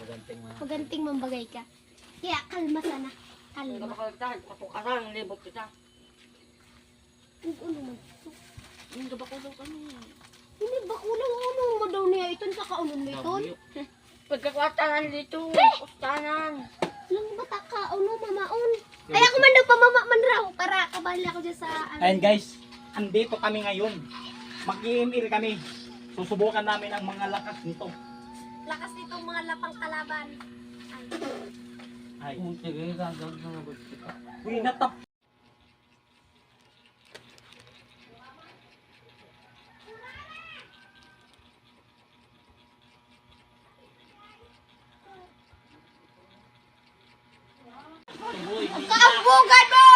Maganting mambagay ka. Kaya kalma sana. Hindi Kalma. ka makalagtahan. Papukasan, libot kita. Ano man? Hindi ka bakulaw ka niya. Hindi ba kulang ano mo daw niya iton sa kaunon mo iton? Pagkakwatanan dito. Kustanan. Lang bata ka ano mamaon. Ay ako man nagpamama man raw para kabali ako dyan sa ano. Ayan guys, andito kami ngayon. Mag-i-email kami. Susubukan namin ang mga lakas nito. Lakas nitong mga lapang kalaban. Ay. Sige, gagawin na nga kita. Uy, natap. Kaambugan mo!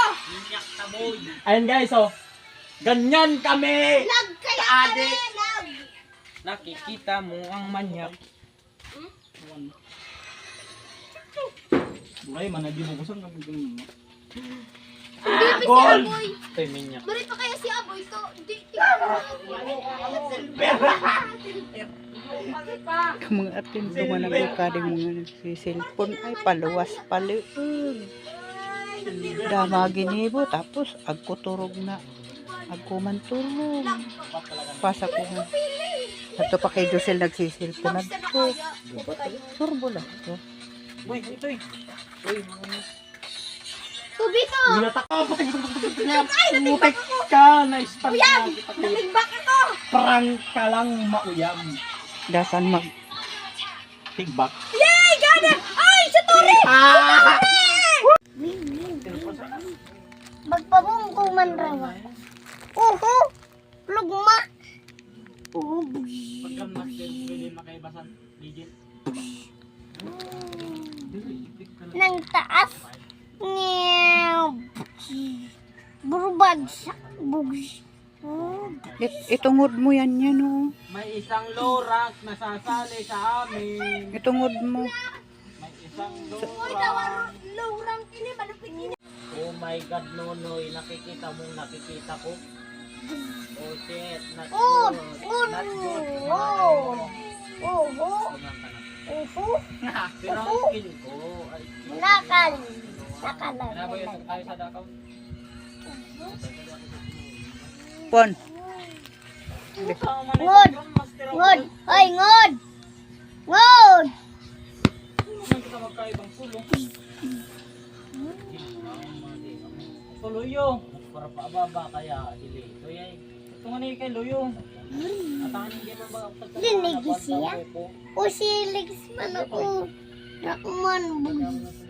Ayan guys, oh. Ganyan kami. Lag kaya Kaadik. kami! Lag! Nakikita mo ang manyak. Buray, managi mo kusang kami ganyan. Hindi pa si Gol! Aboy. Ito'y minyak. Bari pa kaya si Aboy to. Di Mga atin dumanag ka din mga nagsisilpon ay paluwas paliug. Dama ginibo tapos agkuturog na. Agkumanturog. Pasa ko nga. Ato pa kay Josel nagsisilpon na to. Turbo lang to. Uy, ito eh. Tubito! Ginatak ka. Putik ka. Na-stun Uyam! na. Naligbak ako! Prank ka lang mauyam. Dasan mag Tigbak. Yay! Gana! Ay! Sa turi! Ah! Magpabong ko man rawa. Uhu! Lugma! Pagka master, pwede makaibasan. Legit. Nang taas. Ngew! Burbag! Bugs! itungod mo yan yan oh. May isang lorak na sasali sa amin. Itungod mo. May isang Uy, lorak. lawrang kini, malupit kini. Oh my God, Nonoy. Nakikita mo, nakikita ko. Oh shit. Not Oh! good. Not good. Oh! Uhu! Kumanta na. Uhu! Pero ang skin ko ay... Nakal! Nabayo tayo sa Dakaw. Pon. Ngod! Ngod! Hoy, ngod! Ngod! Saan kita magkaibang sulong? Luyo. Para paababa kaya dili. Ito yay. Ito nga ni kay Luyo. Atanin din ba Linig siya? O siligs man ako. Nakman, bugs.